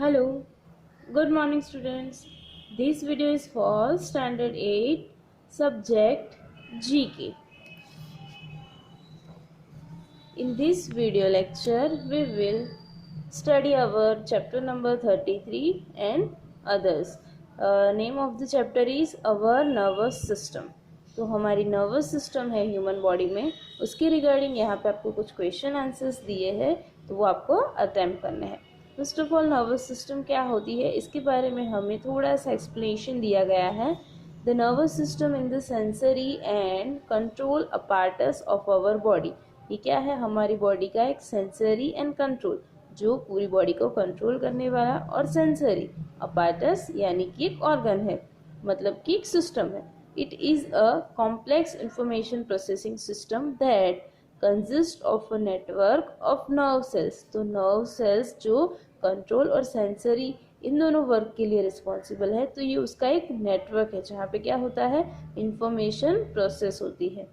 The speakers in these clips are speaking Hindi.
Hello, good morning students. This video is for standard 8 subject GK. In this video lecture we will study our chapter number 33 and others. Name of the chapter is our nervous system. तो हमारी नर्वस सिस्टम है ह्यूमन बॉडी में, उसके रिगार्डिंग यहाँ पे आपको कुछ क्वेश्चन आंसर्स दिए हैं, तो वो आपको अटेम्प्ट करने हैं। First of all nervous system क्या होती है इसके बारे में हमें थोड़ा सा एक्सप्लेनेशन दिया गया है। The nervous system in the sensory and control apparatus of our body. ये क्या है, हमारी बॉडी का एक सेंसरी एंड कंट्रोल, जो पूरी बॉडी को कंट्रोल करने वाला, और सेंसरी अपार्टस यानी कि एक ऑर्गन है, मतलब कि एक सिस्टम है। It is a complex information processing system that consist of a network of nerve cells. तो नर्व सेल्स जो कंट्रोल और सेंसरी इन दोनों वर्क के लिए रिस्पॉन्सिबल है, तो ये उसका एक नेटवर्क है जहाँ पे क्या होता है, इंफॉर्मेशन प्रोसेस होती है।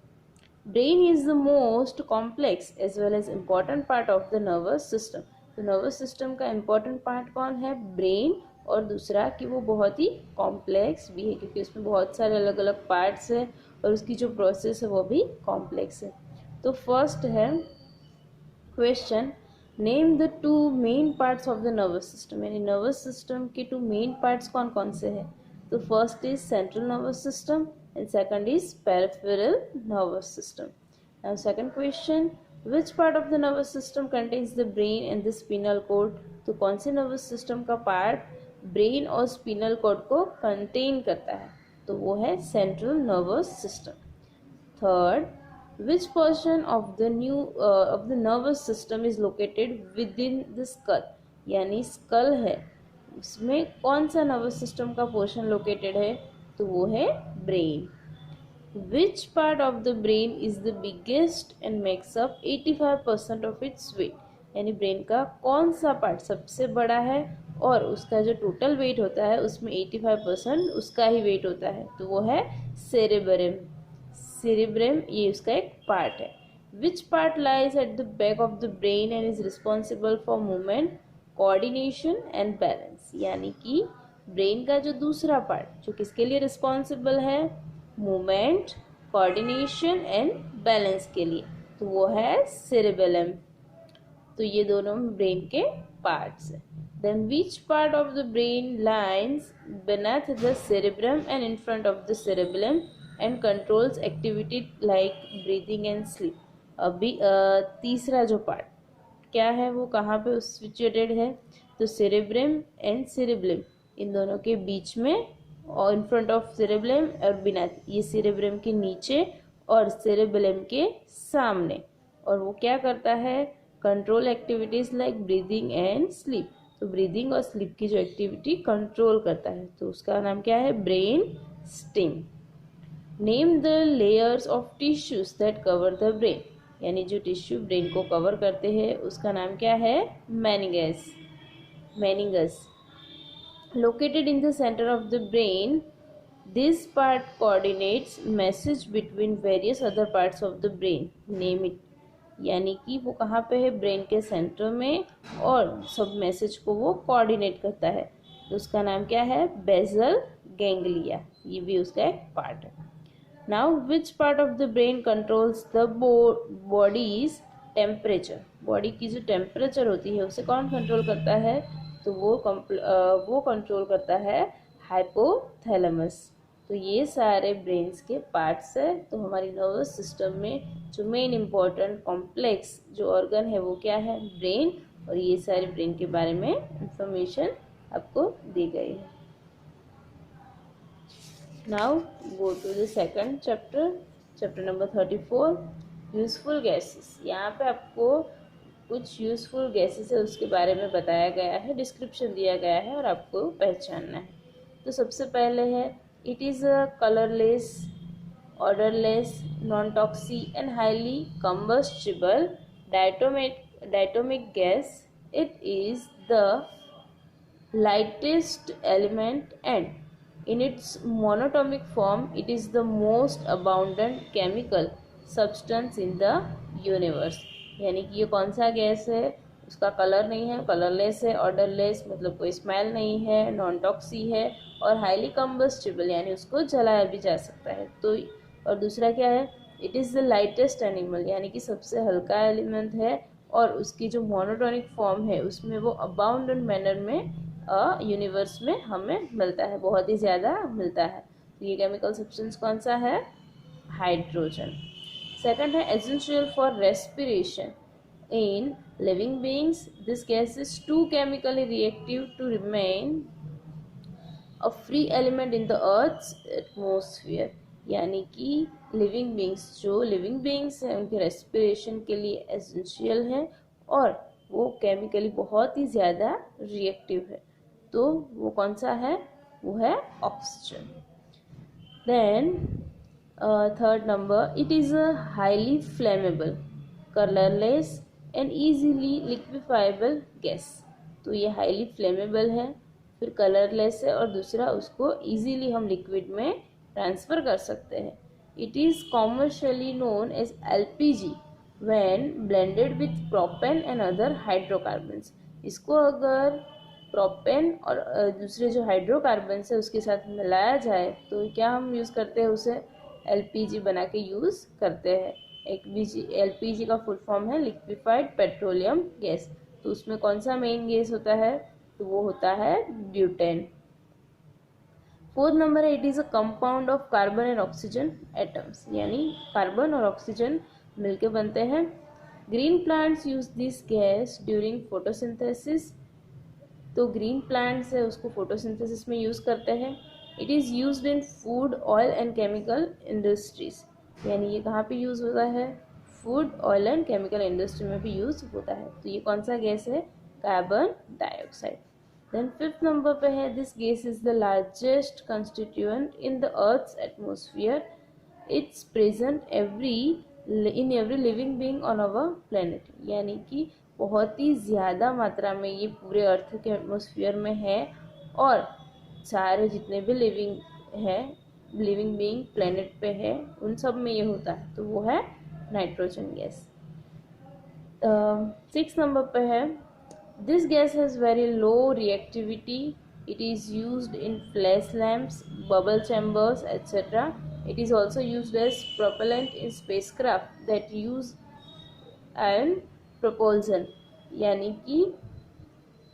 Brain is the most complex as well as important part of the nervous system. तो नर्वस सिस्टम का इम्पॉर्टेंट पार्ट कौन है, ब्रेन, और दूसरा कि वो बहुत ही कॉम्प्लेक्स भी है क्योंकि उसमें बहुत सारे अलग अलग पार्ट्स है और उसकी जो प्रोसेस है वो भी कॉम्प्लेक्स है। तो फर्स्ट है question, name the two main parts of the nervous system. यानी नर्वस सिस्टम के टू मेन पार्ट्स कौन कौन से हैं। तो first is central nervous system and second is peripheral nervous system. Now second question, which part of the nervous system contains the brain and the spinal cord। तो कौन से nervous system का part brain और spinal cord को contain करता है, तो वो है central nervous system। Third, which portion of the nervous system is located within the skull। यानी skull है, उसमें कौन सा nervous system का portion located है, तो वो है brain. Which part of the brain is the biggest and makes up 85% of its weight. यानी ब्रेन का कौन सा पार्ट सबसे बड़ा है और उसका जो टोटल वेट होता है उसमें 85% उसका ही वेट होता है, तो वो है सेरेब्रम। सेरेब्रम ये उसका एक पार्ट है। Which part lies at the back of the brain and is responsible for movement, coordination and balance. यानी कि ब्रेन का जो दूसरा पार्ट जो किसके लिए रिस्पॉन्सिबल है, मूवमेंट, कोऑर्डिनेशन एंड बैलेंस के लिए, तो वो है सेरेबेलम। तो ये दोनों ब्रेन के पार्ट्स हैं। Then which part of the brain lines beneath the cerebrum and in front of the cerebellum and controls activity like breathing and sleep. अभी तीसरा जो पार्ट क्या है वो कहाँ पे सिचुएटेड है, तो सेरेब्रम एंड सेरेबेलम इन दोनों के बीच में, और इन फ्रंट ऑफ सेरेब्रम और बिना, ये सेरेब्रम के नीचे और सेरेबेलम के सामने, और वो क्या करता है, control activities like breathing and sleep. तो ब्रीदिंग और स्लीप की जो एक्टिविटी कंट्रोल करता है, तो उसका नाम क्या है, brain stem. Name the layers of tissues that cover the brain. यानी जो टिश्यू ब्रेन को कवर करते हैं उसका नाम क्या है, मेनिंगस। मेनिंगस located in the center of the brain, this part coordinates message between various other parts of the brain, name it। यानी कि वो कहाँ पे है, ब्रेन के सेंटर में, और सब मैसेज को वो कोऑर्डिनेट करता है, तो उसका नाम क्या है, बेसल गैंग्लिया। ये भी उसका एक पार्ट है। Now which part of the brain controls the bodies temperature. Body की जो टेम्परेचर होती है उसे कौन कंट्रोल करता है, तो वो कंट्रोल करता है हाइपोथैलेमस। तो ये सारे ब्रेन्स के पार्ट्स है। तो हमारी नर्वस सिस्टम में जो मेन इम्पोर्टेंट कॉम्प्लेक्स जो ऑर्गन है वो क्या है, ब्रेन, और ये सारे ब्रेन के बारे में इंफॉर्मेशन आपको दी गई है। Now go to the second chapter, chapter number 34, useful gases. यहाँ पे आपको कुछ यूजफुल गैसेस है उसके बारे में बताया गया है, डिस्क्रिप्शन दिया गया है और आपको पहचानना है। तो सबसे पहले है, it is a colourless, odourless, non toxic and highly combustible diatomic gas. It is the lightest element and in its monatomic form it is the most abundant chemical substance in the universe। यानी कि ये कौन सा गैस है, उसका कलर नहीं है, कलरलेस है, ऑर्डरलेस मतलब कोई स्मेल नहीं है, नॉन टॉक्सी है, और हाईली कंबस्टिबल यानी उसको जलाया भी जा सकता है। तो और दूसरा क्या है, it is the lightest animal यानी कि सबसे हल्का एलिमेंट है, और उसकी जो मोनोटोनिक फॉर्म है उसमें वो अबाउंडेंट मैनर में यूनिवर्स में हमें मिलता है, बहुत ही ज़्यादा मिलता है। तो ये केमिकल सब्सटेंस कौन सा है, हाइड्रोजन। सेकंड है essential for respiration. In living beings this gas is too chemically reactive to remain a free element in the earth's atmosphere, यानी कि लिविंग बीइंग्स, जो लिविंग बीइंग्स हैं उनके रेस्पिरेशन के लिए एसेंशियल है, और वो केमिकली बहुत ही ज़्यादा रिएक्टिव है। तो वो कौन सा है, वो है oxygen. Then third number, it is a highly flammable, colourless and easily liquefiable gas. तो ये हाईली फ्लेमेबल है, फिर कलरलेस है, और दूसरा उसको इजीली हम लिक्विड में ट्रांसफ़र कर सकते हैं। It is commercially known as LPG when blended with propane and other hydrocarbons. इसको अगर प्रोपेन और दूसरे जो हाइड्रोकार्बन्स है उसके साथ मिलाया जाए तो क्या हम यूज़ करते हैं, उसे एलपीजी बना के यूज़ करते हैं। एलपीजी का फुल फॉर्म है लिक्विफाइड पेट्रोलियम गैस। तो उसमें कौन सा मेन गैस होता है, तो वो होता है ब्यूटेन। फोर्थ नंबर है, it is a compound of carbon and oxygen atoms, यानी कार्बन और ऑक्सीजन मिलके बनते हैं। Green plants use this gas during photosynthesis. तो ग्रीन प्लांट्स है उसको फोटोसिंथेसिस में यूज़ करते हैं। It is used in food oil and chemical industries, यानी ये कहाँ पे यूज़ होता है, food oil and chemical industry में भी यूज़ होता है। तो ये कौन सा गैस है, carbon dioxide. Then fifth number पे है, this gas is the largest constituent in the earth's atmosphere. It's present in every living being on our planet, यानी कि बहुत ही ज़्यादा मात्रा में ये पूरे अर्थ के एटमोसफियर में है, और सारे जितने भी लिविंग बीइंग प्लेनेट पे है उन सब में ये होता है। तो वो है नाइट्रोजन गैस। 6 नंबर पे है, this gas has very low reactivity. It is used in flash lamps, bubble chambers etcetera. It is also used as propellant in spacecraft that use ion propulsion, यानी कि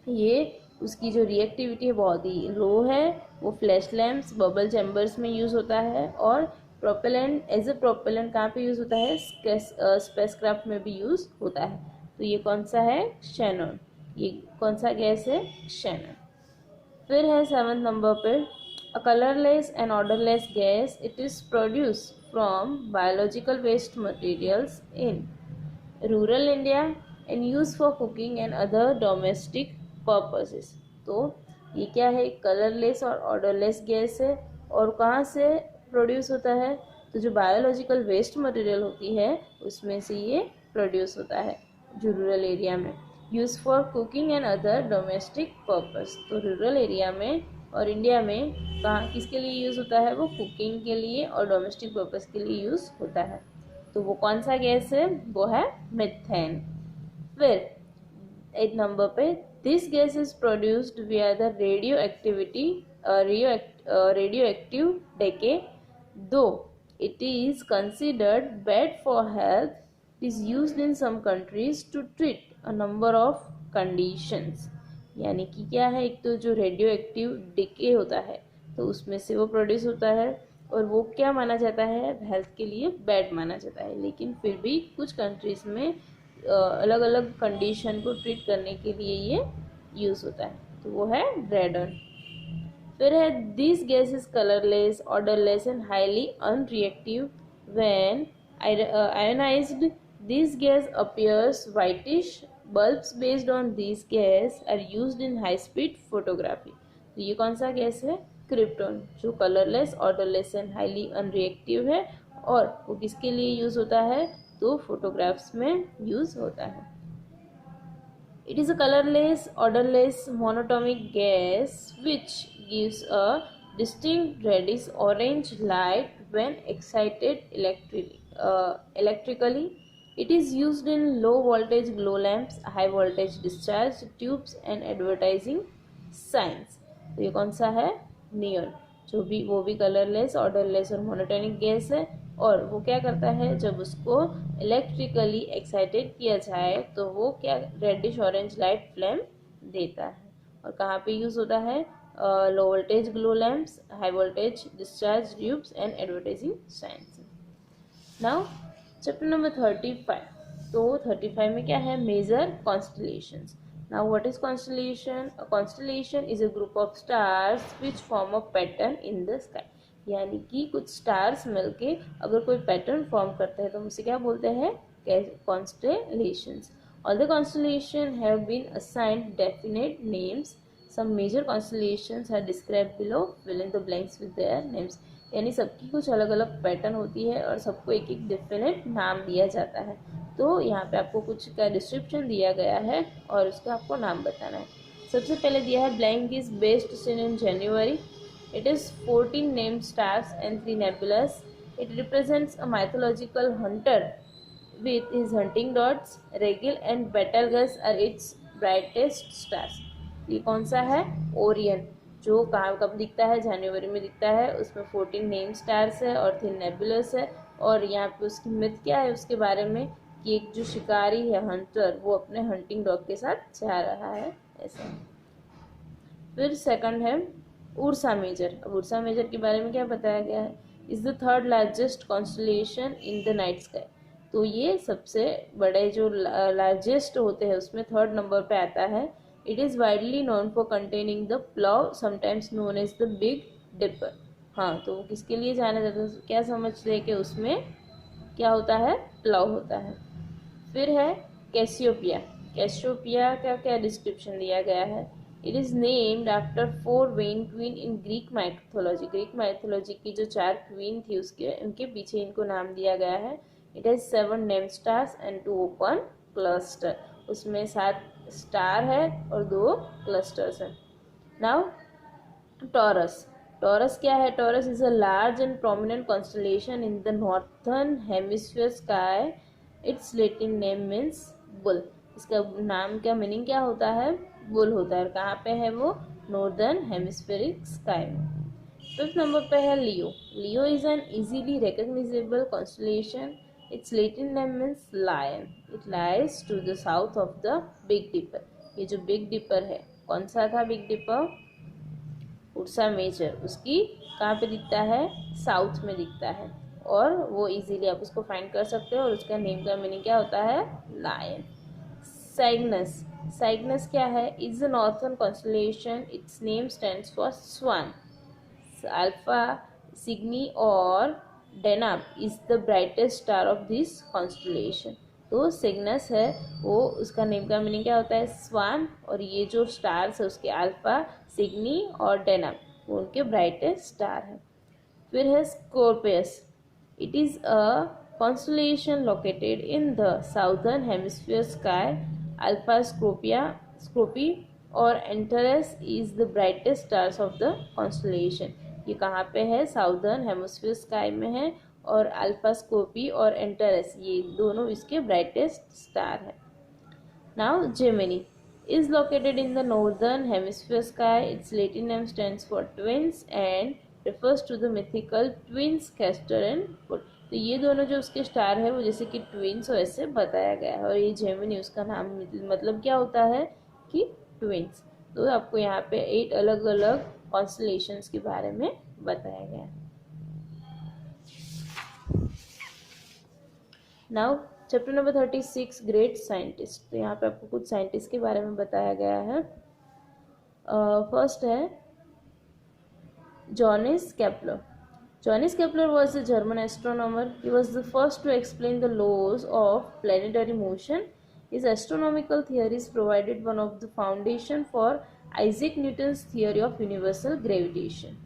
ये उसकी जो रिएक्टिविटी है बहुत ही लो है। वो फ्लैश लैम्प्स, बबल चैम्बर्स में यूज़ होता है, और प्रोपेलेंट एज ए प्रोपेलेंट कहाँ पे यूज़ होता है, स्पेसक्राफ्ट में भी यूज़ होता है। तो ये कौन सा है, शैनॉन। ये कौन सा गैस है, शैनॉन। फिर है 7th नंबर पे, a colourless and odourless gas. It is produce from biological waste materials in rural India and use for cooking and other domestic purposes. तो ये क्या है, कलरलेस और ऑर्डरलेस गैस है, और कहाँ से प्रोड्यूस होता है, तो जो बायोलॉजिकल वेस्ट मटेरियल होती है उसमें से ये प्रोड्यूस होता है, जो रूरल एरिया में। Use for cooking and other domestic purpose, तो रूरल एरिया में और इंडिया में कहाँ किसके लिए यूज़ होता है, वो कुकिंग के लिए और डोमेस्टिक पर्पस के लिए यूज़ होता है। तो वो कौन सा गैस है, वो है मीथेन। फिर 8 नंबर पे, this gas is produced via the radioactive decay, though it is considered bad for health. It is used in some countries to treat a number of conditions, यानी कि क्या है, एक तो जो रेडियो एक्टिव डिके होता है तो उसमें से वो प्रोड्यूस होता है, और वो क्या माना जाता है, हेल्थ के लिए बैड माना जाता है, लेकिन फिर भी कुछ कंट्रीज़ में अलग अलग कंडीशन को ट्रीट करने के लिए ये यूज़ होता है। तो वो है रेडन। फिर है, this gas is colourless, odourless and highly unreactive when ionised. This gas appears whitish. Bulbs based on this gas are used in high speed photography. तो ये कौन सा गैस है, क्रिप्टॉन, जो colourless, odourless and highly unreactive है, और वो किसके लिए यूज़ होता है, तो फोटोग्राफ्स में यूज़ होता है। It is a colorless, odorless, monatomic gas which gives a distinct reddish-orange light when excited electrically. It is used in low voltage glow lamps, high voltage discharge tubes and advertising signs. तो ये कौन सा है? नियॉन। वो भी कलरलेस, ऑर्डरलेस और मोनोटोनिक गैस है, और वो क्या करता है, जब उसको इलेक्ट्रिकली एक्साइटेड किया जाए तो वो क्या रेडिश ऑरेंज लाइट फ्लेम देता है। और कहाँ पे यूज होता है? Low voltage glow lamps, high voltage discharge tubes and advertising science. Now chapter number 35। तो 35 में क्या है? Major constellations. Now what is constellation? A constellation is a group of stars which form a pattern in the sky. यानी कि कुछ स्टार्स मिलके अगर कोई पैटर्न फॉर्म करते हैं तो हम उसे क्या बोलते हैं? Constellations. All the constellation have been assigned definite names. Some major constellations are described below. Fill in the blanks with their names. यानी सबकी कुछ अलग अलग पैटर्न होती है और सबको एक एक डिफिनेट नाम दिया जाता है। तो यहाँ पे आपको कुछ का डिस्क्रिप्शन दिया गया है और उसका आपको नाम बताना है। सबसे पहले दिया है blank is best seen in January. It is 14 named stars and 3 नेबुलस। It represents a mythological Hunter with his hunting dots. Regil and Betelgeuse are its brightest stars. ये कौन सा है? ओरियन, जो कहाँ कब दिखता है? जनवरी में दिखता है। उसमें 14 नेम स्टार्स है और 3 नेबुलस है। और यहाँ पे उसकी मिथ क्या है उसके बारे में कि एक जो शिकारी है, हंटर, वो अपने हंटिंग डॉग के साथ जा रहा है, ऐसा। फिर सेकंड है उर्सा मेजर। अब उर्सा मेजर के बारे में क्या बताया गया है? Is the third largest constellation in the night sky. तो ये सबसे बड़े जो लार्जेस्ट होते हैं उसमें थर्ड नंबर पे आता है। It is widely known for containing the plough, sometimes known as the big dipper. हाँ, तो वो किसके लिए जाना जाता है? क्या समझते हैं कि उसमें क्या होता है? प्लव होता है। फिर है कैसियोपिया। कैसियोपिया का क्या डिस्क्रिप्शन दिया गया है? It is named after 4 when queen in Greek mythology. Greek mythology की जो 4 क्वीन थी उनके पीछे इनको नाम दिया गया है। It has 7 name stars and 2 open cluster. उसमें 7 स्टार है और 2 क्लस्टर्स है। Now taurus. टॉरस क्या है? Taurus is a large and prominent constellation in the northern hemisphere sky. It's Latin name means bull. इसका नाम क्या मीनिंग क्या होता है? बुल होता है। और कहाँ पे है वो? नॉर्दर्न हेमिस्फेरिक स्काई में। फिफ्थ नंबर पे है Leo. Leo is an easily recognisable constellation. Its Latin name means lion. It lies to the south of the big Dipper. ये जो बिग डिपर है, कौन सा था बिग डिपर? Ursa major. उसकी कहाँ पे दिखता है? साउथ में दिखता है। और वो इजीली आप उसको फाइंड कर सकते हो। और उसका नेम का मीनिंग क्या होता है? लायन। साइग्नस। साइग्नस क्या है? Is a northern constellation. Its name stands for swan. Alpha Cygni और Deneb is the brightest star of this constellation. तो सिग्नस है वो, उसका नेम का मीनिंग क्या होता है? स्वान। और ये जो स्टार्स है उसके अल्फा, सिग्नी और डेनाब, वो उनके ब्राइटेस्ट स्टार है। फिर है Scorpius. It is a constellation located in the southern hemisphere sky. Alpha Scorpii और Antares is the brightest stars of the constellation. ये कहाँ पे है? साउदर्न हेमिस्फीयर स्काई में है। और अल्फा स्कोपी और एंटरस ये दोनों इसके ब्राइटेस्ट स्टार है। Now Gemini is located in the northern hemisphere sky. Its Latin name stands for twins and refers to the mythical twins Castor and Pollux. तो ये दोनों जो उसके स्टार है वो जैसे कि ट्विंस हो ऐसे बताया गया है। और ये जेमिनी उसका नाम मतलब क्या होता है कि ट्विंस। तो आपको यहाँ पे 8 अलग अलग कॉन्स्टलेशंस के बारे में बताया गया है। Now chapter number 36 great scientist. तो यहाँ पे आपको कुछ साइंटिस्ट के बारे में बताया गया है। फर्स्ट है जॉनिस Kepler. Johannes Kepler was a German astronomer. He was the first to explain the laws of planetary motion. His astronomical theories provided one of the foundation for Isaac Newton's theory of universal gravitation.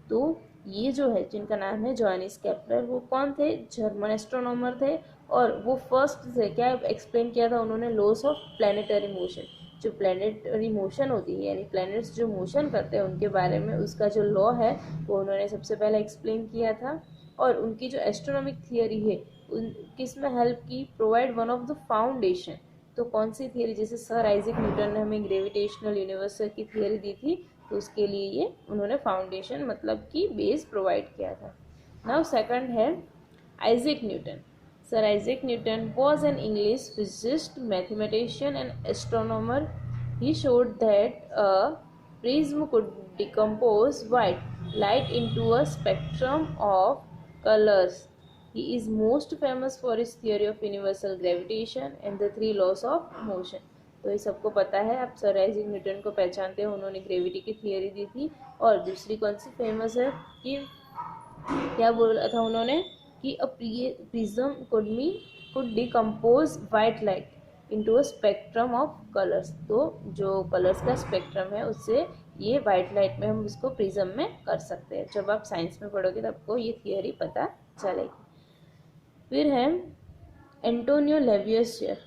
तो ये जो है जिनका नाम है जॉनिस केपलर, वो कौन थे? जर्मन एस्ट्रोनॉमर थे। और वो फर्स्ट थे, क्या एक्सप्लेन किया था उन्होंने? Loss of planetary motion. जो प्लानिटरी मोशन होती है यानी प्लैनेट्स जो मोशन करते हैं उनके बारे में उसका जो लॉ है वो उन्होंने सबसे पहले एक्सप्लेन किया था। और उनकी जो एस्ट्रोनॉमिक थियरी है किस में हेल्प की, provide one of the foundation. तो कौन सी थियरी, जैसे सर आइजैक न्यूटन ने हमें ग्रेविटेशनल यूनिवर्स की थियरी दी थी, तो उसके लिए ये उन्होंने फाउंडेशन मतलब कि बेस प्रोवाइड किया था। नाउ सेकंड है Isaac Newton. Sir Isaac Newton was an English physicist, mathematician and astronomer. He showed that a prism could decompose white light into a spectrum of colors. He is most famous for his theory of universal gravitation and the three laws of motion. तो ये सबको पता है, आप सर आइजैक न्यूटन को पहचानते हैं, उन्होंने ग्रेविटी की थियरी दी थी। और दूसरी कौन सी फेमस है कि क्या बोला था उन्होंने कि a prism could decompose white light into a spectrum of colours. तो जो कलर्स का स्पेक्ट्रम है उससे ये वाइट लाइट में हम उसको प्रिज्म में कर सकते हैं। जब आप साइंस में पढ़ोगे तब आपको ये थियरी पता चलेगी। फिर है Antonio लेवियसियर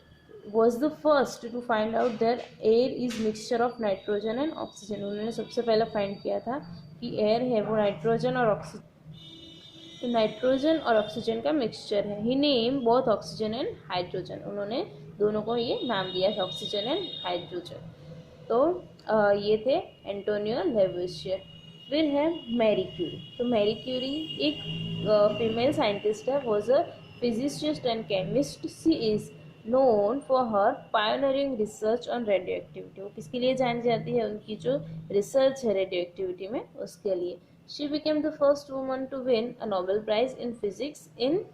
was the first to find out that air is mixture of nitrogen and oxygen. उन्होंने सबसे पहले फाइंड किया था कि एयर है वो नाइट्रोजन और ऑक्सीजन का मिक्सचर है। He name both oxygen and hydrogen, उन्होंने दोनों को ये नाम दिया था, ऑक्सीजन एंड हाइड्रोजन। तो ये थे एंटोनियो लेवियसियर। फिर है मैरी क्यूरी। तो मैरी क्यूरी एक फीमेल साइंटिस्ट है, was a physicist and chemist. She is known for her pioneering research on radio activity. वो किसके लिए जानी जाती है, उनकी जो रिसर्च है रेडियो एक्टिविटी में उसके लिए। She became the first woman to win a Nobel prize in physics in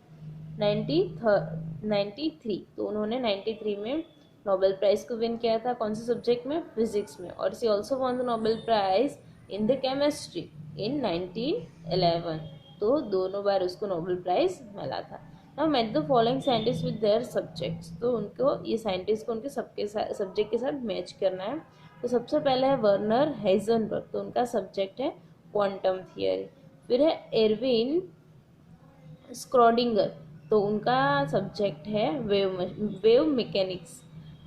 93। तो उन्होंने 93 में नोबेल प्राइज को विन किया था, कौन से सब्जेक्ट में, फिजिक्स में। और she also won the Nobel prize in the chemistry in 1911। तो दोनों बार उसको नोबेल प्राइज मिला था। Now match the following scientist with their subjects. तो उनको ये साइंटिस्ट को उनके सबके सब्जेक्ट के साथ मैच करना है। तो सबसे पहले है वर्नर हाइजेनबर्ग, तो उनका सब्जेक्ट है क्वांटम थियरी। फिर है एर्विन स्क्रोडिंगर, तो उनका सब्जेक्ट है वेव मैकेनिक्स।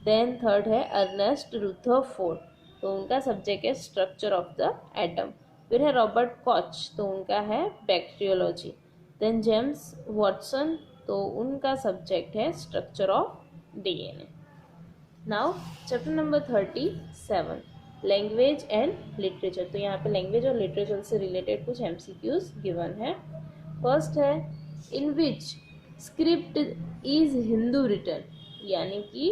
देन थर्ड है अर्नेस्ट रुथरफोर्ड, तो उनका सब्जेक्ट है स्ट्रक्चर ऑफ द एटम। फिर है रॉबर्ट कॉच, तो उनका है बैक्टीरियोलॉजी। देन जेम्स वॉटसन, तो उनका सब्जेक्ट है structure of DNA. Now chapter number 37 language and literature. तो यहाँ पे लैंग्वेज और लिटरेचर से रिलेटेड कुछ एमसीक्यूज गिवन है। फर्स्ट है इन विच स्क्रिप्ट इज हिंदू रिटन, यानी कि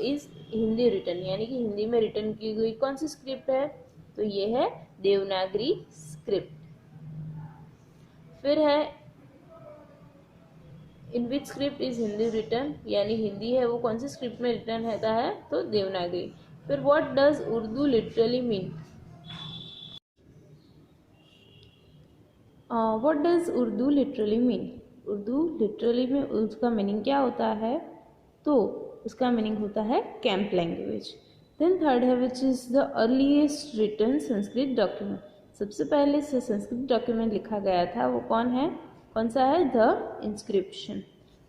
इज हिंदी रिटन, यानी कि हिंदी में रिटन की गई कौन सी स्क्रिप्ट है, तो ये है देवनागरी स्क्रिप्ट। फिर है इन विच स्क्रिप्ट इज हिंदी रिटन, यानी हिंदी है वो कौन सी स्क्रिप्ट में रिटन रहता है, तो देवनागरी। फिर what does Urdu literally mean, what does Urdu literally mean, Urdu literally में उसका मीनिंग क्या होता है, तो उसका मीनिंग होता है कैंप लैंग्वेज। देन थर्ड है which is the earliest written Sanskrit document. सबसे पहले से संस्कृत डॉक्यूमेंट लिखा गया था वो कौन सा है, the inscription.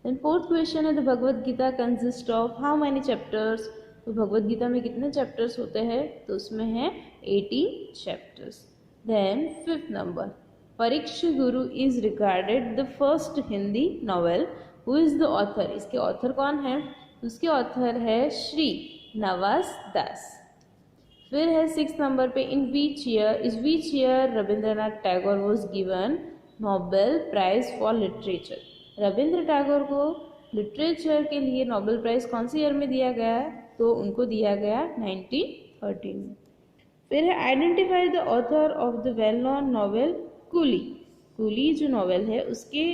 Then fourth question है the Bhagavad Gita consist of how many chapters. तो भगवद गीता में कितने चैप्टर्स होते हैं, तो उसमें है 18 chapters. Then fifth number परीक्ष Guru is regarded the first Hindi novel, who is the author. इसके ऑथर कौन है, उसके ऑथर है श्री नवास दास। फिर है सिक्स नंबर पे in which year Rabindranath Tagore was given Nobel Prize for literature. Rabindra Tagore को लिटरेचर के लिए नोबेल प्राइज कौन सी ईयर में दिया गया है, तो उनको दिया गया 1913 में। फिर है identify the author of the well known novel coolie. Coolie जो नॉवेल है उसके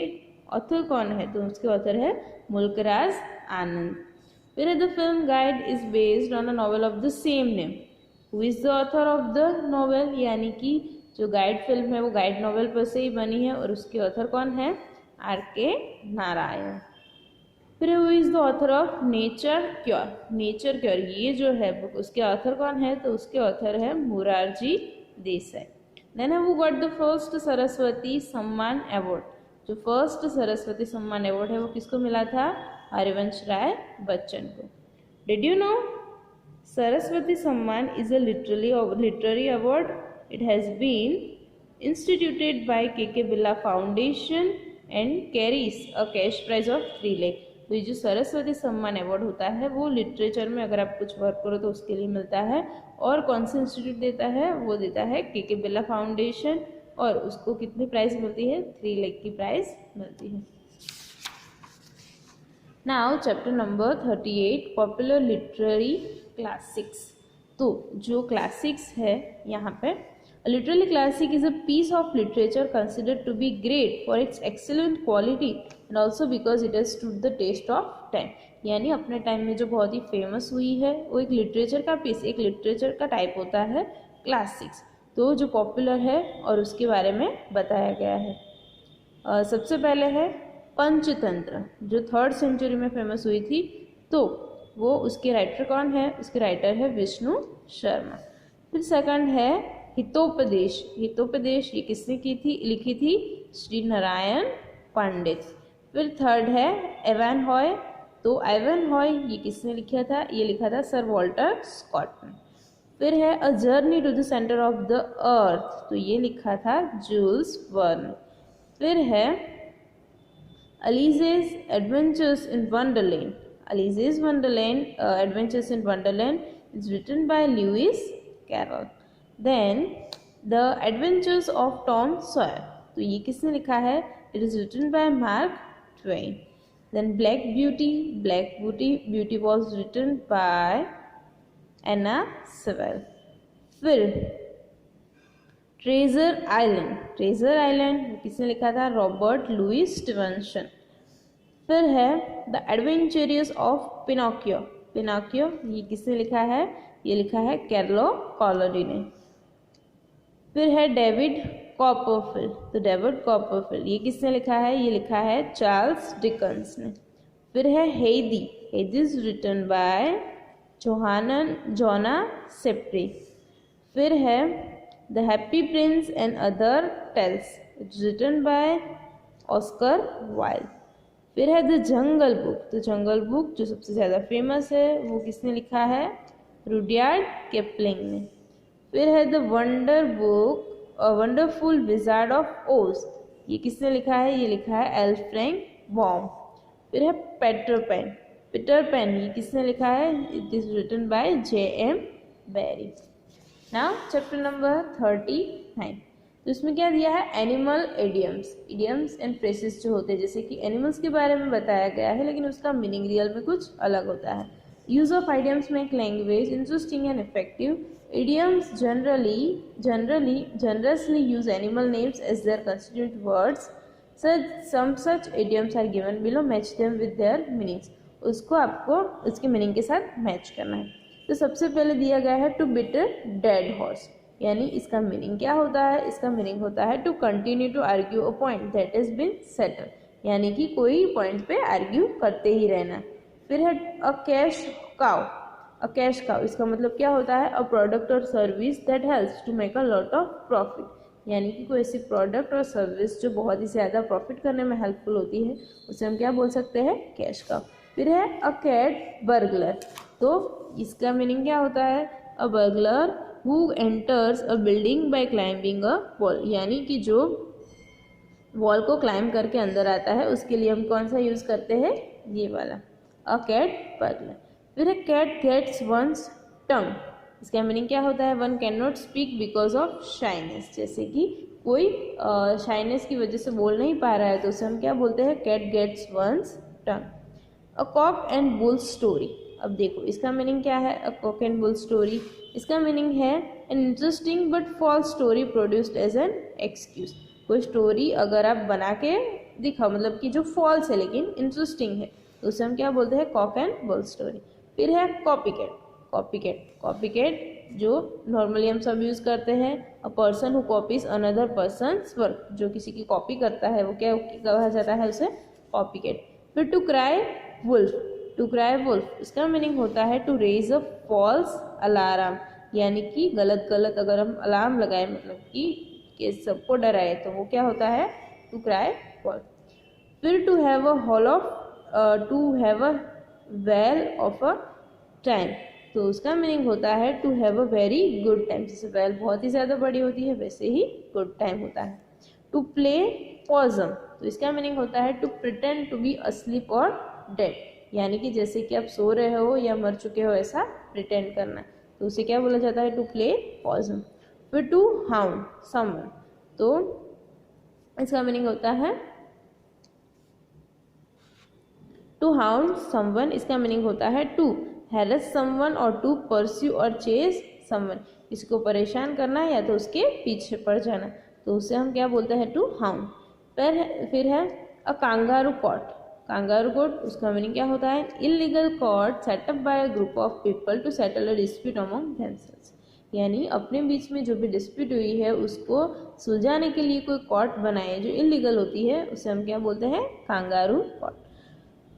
ऑथर कौन है, तो उसके ऑथर है मुल्कराज आनंद। फिर है the film guide is based on a novel of the same name, who is the author of the novel, यानी कि जो गाइड फिल्म है वो गाइड नॉवेल पर से ही बनी है और उसके ऑथर कौन है, आर.के. नारायण। फिर who is the author of nature cure. Nature cure ये जो है बुक उसके ऑथर कौन है, तो उसके ऑथर है Morarji Desai. Then who got the first Saraswati Samman award. जो फर्स्ट सरस्वती सम्मान अवार्ड है वो किसको मिला था, हरिवंश राय बच्चन को। डिड यू नो सरस्वती सम्मान is a literary award. It has been instituted by K.K. Birla Foundation and carries a cash prize of 3 lakh. तो ये जो सरस्वती सम्मान अवार्ड होता है वो लिटरेचर में अगर आप कुछ वर्क करो तो उसके लिए मिलता है। और कौन सा इंस्टीट्यूट देता है? वो देता है के बिरला फाउंडेशन, और उसको कितनी प्राइज मिलती है? 3 लाख की प्राइज मिलती है। Now chapter number 38 popular literary classics. तो जो क्लासिक्स है यहाँ पे, literary classic is a piece of literature considered to be great for its excellent quality and also because it has stood the test of time. यानी अपने टाइम में जो बहुत ही फेमस हुई है वो एक लिटरेचर का पीस, एक लिटरेचर का टाइप होता है क्लासिक्स, तो जो पॉपुलर है और उसके बारे में बताया गया है। सबसे पहले है पंचतंत्र, जो 3rd सेंचुरी में फेमस हुई थी। तो वो उसके राइटर कौन है? उसके राइटर है विष्णु शर्मा। फिर सेकंड है हितोपदेश। हितोपदेश ये किसने की थी? लिखी थी श्री नारायण पंडित। फिर थर्ड है एवेनहॉय। तो एवेनहॉय ये किसने लिखा था? ये लिखा था सर वॉल्टर स्कॉट ने। फिर है a journey to the centre of the earth. तो ये लिखा था जूल्स वर्न। फिर है Alice's Adventures in Wonderland. Alice's Adventures in Wonderland is written by Lewis Carroll. Then The Adventures of Tom Sawyer. तो ये किसने लिखा है? It is written by Mark Twain. Then Black Beauty. Black Beauty was written by Anna Sewell. फिर ट्रेजर आइलैंड। ट्रेजर आइलैंड किसने लिखा था? Robert Louis Stevenson. फिर है the adventures of Pinocchio. Pinocchio ये किसने लिखा है? ये लिखा है कैर्लो कॉलरी ने। फिर है डेविड कॉपरफील्ड। तो डेविड कॉपरफील्ड ये किसने लिखा है? ये लिखा है चार्ल्स डिकन्स ने। फिर है हेदी। हेदी इज रिटन बाय जोना सेप्री। फिर है The Happy Prince and Other Tales. It's written by Oscar Wilde. फिर है The Jungle Book. तो जंगल बुक जो सबसे ज़्यादा फेमस है वो किसने लिखा है? रुडयार्ड किपलिंग ने। फिर है The Wonder Book, A Wonderful Wizard of Oz. ये किसने लिखा है? ये लिखा है एल फ्रैंक बॉम। फिर है पीटर पैन। पीटर पैन ये किसने लिखा है? It is written by J.M. Barrie। Now chapter number 39। तो इसमें क्या दिया है? Animal idioms. Idioms and phrases जो होते हैं, जैसे कि एनिमल्स के बारे में बताया गया है लेकिन उसका मीनिंग रियल में कुछ अलग होता है। Use of idioms make language interesting and effective. Idioms generously use animal names as their constituent words. Some such idioms are given below. Match them with their meanings. उसको आपको उसके मीनिंग के साथ मैच करना है। तो सबसे पहले दिया गया है to beat a dead horse, यानी इसका मीनिंग क्या होता है? इसका मीनिंग होता है to continue to argue a point that is been settle, यानी कि कोई पॉइंट पे आर्ग्यू करते ही रहना। फिर है a cash cow. A cash cow इसका मतलब क्या होता है? अ प्रोडक्ट और service that helps to make a lot of profit, यानी कि कोई ऐसी प्रोडक्ट और सर्विस जो बहुत ही ज़्यादा प्रॉफिट करने में हेल्पफुल होती है, उसे हम क्या बोल सकते हैं? Cash cow. फिर है अ कैट बर्गलर। तो इसका मीनिंग क्या होता है? A burglar who enters a building by climbing a wall, यानी कि जो वॉल को क्लाइंब करके अंदर आता है उसके लिए हम कौन सा यूज करते हैं? ये वाला, अ कैट बर्गलर। फिर है कैट गेट्स वंस टंग। इसका मीनिंग क्या होता है? One can not speak because of shyness, जैसे कि कोई शाइनेस की वजह से बोल नहीं पा रहा है तो उसे हम क्या बोलते हैं? Cat gets one's tongue. A cock and bull story. अब देखो इसका मीनिंग क्या है? A cock and bull story इसका मीनिंग है an interesting but false story produced as an excuse. कोई स्टोरी अगर आप बना के दिखाओ, मतलब कि जो फॉल्स है लेकिन इंटरेस्टिंग है, तो उसे हम क्या बोलते हैं? Kock and bull story. फिर है कॉपीकैट। कॉपीकैट जो नॉर्मली हम सब यूज करते हैं, अ person who copies another persons work, जो किसी की कॉपी करता है वो क्या कहा जाता है? उसे कॉपीकैट। फिर टू क्राई वुल्फ इसका मीनिंग होता है to raise a false alarm, यानी कि गलत अगर हम अलार्म लगाए, मतलब कि सबको डराए, तो वो क्या होता है? To cry wolf. फिर to have a whale of a time, तो उसका मीनिंग होता है to have a very good time. जैसे वेल बहुत ही ज़्यादा बड़ी होती है वैसे ही गुड टाइम होता है। टू प्ले पॉजम तो इसका मीनिंग होता है to pretend to be asleep और डेड, यानी कि जैसे कि आप सो रहे हो या मर चुके हो ऐसा प्रिटेंड करना, तो उसे क्या बोला जाता है, टू प्ले पॉसम। फिर टू हाउंड समवन, तो इसका मीनिंग होता है टू हाउंड समवन, इसका मीनिंग होता है टू हैरेस समवन और टू परस्यू और चेस समवन, इसको परेशान करना या तो उसके पीछे पड़ जाना, तो उसे हम क्या बोलते हैं, टू हाउंड। फिर है a kangaroo court, kangaroo court उसका मीनिंग क्या होता है, illegal court set up by a group of people to settle a dispute among themselves, यानी अपने बीच में जो भी डिस्प्यूट हुई है उसको सुलझाने के लिए कोई कोर्ट बनाए जो इलीगल होती है, उसे हम क्या बोलते हैं, kangaroo court.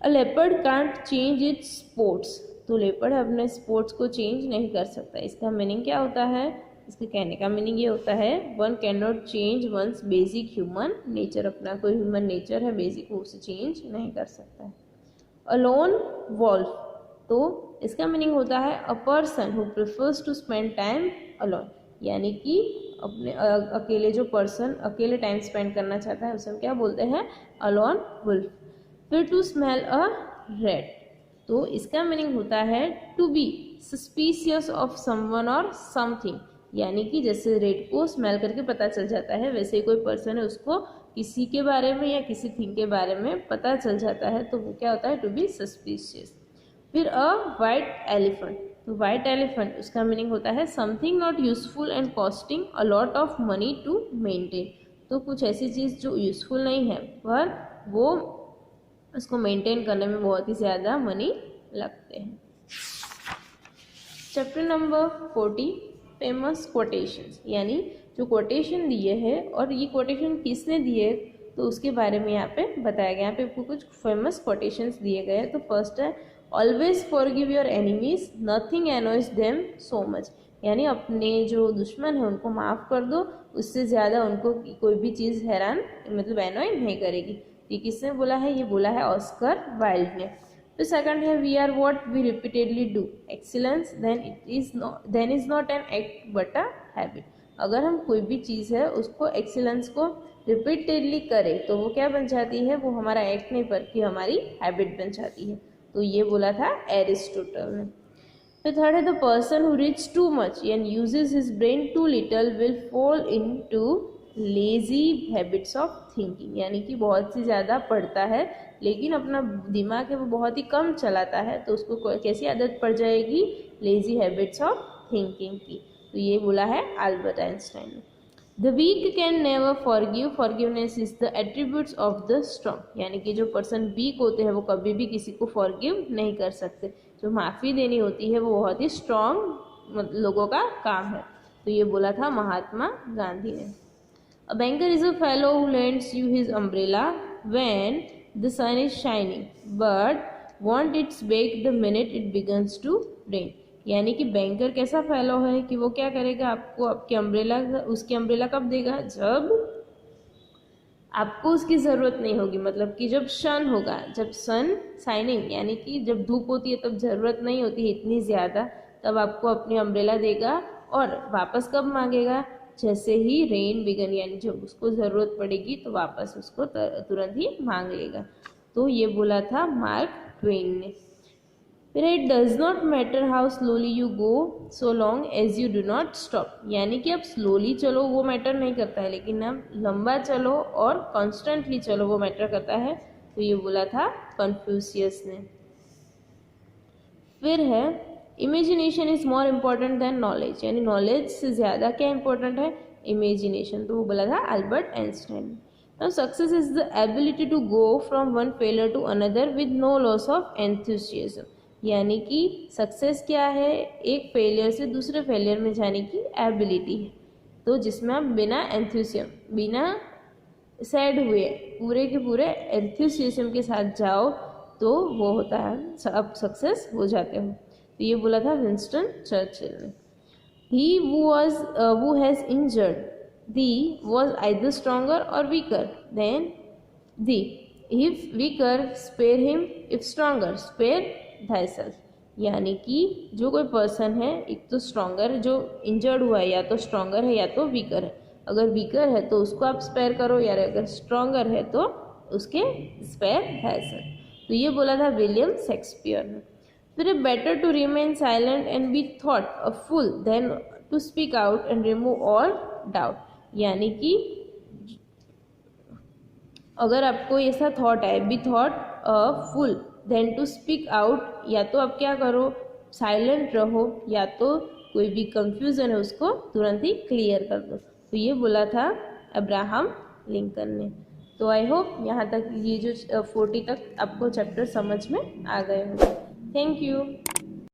A leopard can't change it's sports, तो लेपर्ड अपने स्पोर्ट्स को चेंज नहीं कर सकता, इसका मीनिंग क्या होता है, इसके कहने का मीनिंग ये होता है one can not change one's basic human nature, अपना कोई ह्यूमन नेचर है बेसिक, वो उसे चेंज नहीं कर सकता है। अ लोन वॉल्फ, तो इसका मीनिंग होता है a person who prefers to spend time alone, यानी कि अपने अकेले जो पर्सन अकेले टाइम स्पेंड करना चाहता है उसे हम क्या बोलते हैं, अलोन वुल्फ। फिर टू स्मेल अ रेड, तो इसका मीनिंग होता है to be suspicious of someone और समथिंग, यानी कि जैसे रेड को स्मेल करके पता चल जाता है वैसे ही कोई पर्सन है उसको किसी के बारे में या किसी थिंग के बारे में पता चल जाता है, तो वो क्या होता है, टू बी सस्पिशियस। फिर अ वाइट एलिफेंट, तो वाइट एलिफेंट उसका मीनिंग होता है something not useful and costing a lot of money to maintain, तो कुछ ऐसी चीज़ जो यूजफुल नहीं है पर वो उसको मेंटेन करने में बहुत ही ज़्यादा मनी लगते हैं। चैप्टर नंबर 40 फेमस कोटेशंस, यानी जो कोटेशन दिए हैं और ये कोटेशन किसने दिए तो उसके बारे में यहाँ पे बताया गया, यहाँ पे आपको कुछ फेमस कोटेशंस दिए गए हैं। तो फर्स्ट है always forgive your enemies nothing annoys them so much, यानी अपने जो दुश्मन है उनको माफ़ कर दो, उससे ज़्यादा उनको कोई भी चीज़ हैरान मतलब एनॉय नहीं करेगी। ये किसने बोला है, ये बोला है ऑस्कर वाइल्ड ने। तो सेकंड है we are what we repeatedly do excellence then is not an act but a habit, अगर हम कोई भी चीज़ है उसको एक्सीलेंस को रिपीटेडली करें तो वो क्या बन जाती है, वो हमारा एक्ट नहीं बल्कि हमारी हैबिट बन जाती है, तो ये बोला था एरिस्टोटल ने। तो थर्ड है the person who reads too much and uses his brain too little will fall into lazy habits of thinking, यानी कि बहुत सी ज़्यादा पढ़ता है लेकिन अपना दिमाग है वो बहुत ही कम चलाता है, तो उसको कैसी आदत पड़ जाएगी, लेजी हैबिट्स ऑफ थिंकिंग की, तो ये बोला है अल्बर्ट आइंस्टाइन ने। The weak can never forgive, forgiveness is the attributes of the strong, यानी कि जो पर्सन वीक होते हैं वो कभी भी किसी को फॉरगिव नहीं कर सकते, जो माफ़ी देनी होती है वो बहुत ही स्ट्रॉन्ग लोगों का काम है, तो ये बोला था महात्मा गांधी ने। A banker is a fellow who lends you his umbrella when the sun is shining, but won't its back the minute it begins to rain, यानी कि बैंकर कैसा फेलो है कि वो क्या करेगा, आपको आपके अम्ब्रेला उसकी अम्ब्रेला कब देगा, जब आपको उसकी ज़रूरत नहीं होगी, मतलब कि जब सन होगा, जब सन शाइनिंग यानी कि जब धूप होती है तब ज़रूरत नहीं होती है इतनी ज़्यादा, तब आपको अपनी अम्ब्रेला देगा और वापस कब मांगेगा, जैसे ही रेन बिगन, यानी जब उसको ज़रूरत पड़ेगी तो वापस उसको तुरंत ही मांग लेगा, तो ये बोला था मार्क ट्वेन ने। फिर it does not matter how slowly you go so long as you do not stop, यानी कि आप स्लोली चलो वो मैटर नहीं करता है, लेकिन आप लंबा चलो और कॉन्स्टेंटली चलो वो मैटर करता है, तो ये बोला था कन्फ्यूशियस ने। फिर है imagination is more important than knowledge, यानी नॉलेज से ज़्यादा क्या इंपॉर्टेंट है, इमेजिनेशन, तो वो बोला था Albert Einstein. Now success is the ability to go from one failure to another with no loss of enthusiasm, यानी कि सक्सेस क्या है, एक फेलियर से दूसरे फेलियर में जाने की एबिलिटी है, तो जिसमें आप बिना एंथुसियम बिना सैड हुए पूरे के पूरे एंथुसियाज्म के साथ जाओ तो वो होता है आप सक्सेस हो जाते हो, तो ये बोला था विंस्टन चर्चिल ने। ही who has injured thee was either stronger or weaker than thee. If weaker, spare him. If stronger, spare thyself. यानी कि जो कोई पर्सन है एक तो स्ट्रॉन्गर, जो इंजर्ड हुआ है या तो स्ट्रॉन्गर है या तो वीकर है, अगर वीकर है तो उसको आप स्पेयर करो, या अगर स्ट्रॉन्गर है तो उसके स्पेयर है सर। तो ये बोला था विलियम शेक्सपियर ने। फिर better to remain silent and be thought a fool than to speak out and remove all doubt, यानी कि अगर आपको ऐसा थॉट है be thought a fool than to speak out, या तो आप क्या करो साइलेंट रहो, या तो कोई भी कंफ्यूजन है उसको तुरंत ही क्लियर कर दो। तो ये बोला था अब्राहम लिंकन ने। तो आई होप यहाँ तक ये जो 40 तक आपको चैप्टर समझ में आ गए होंगे। Thank you.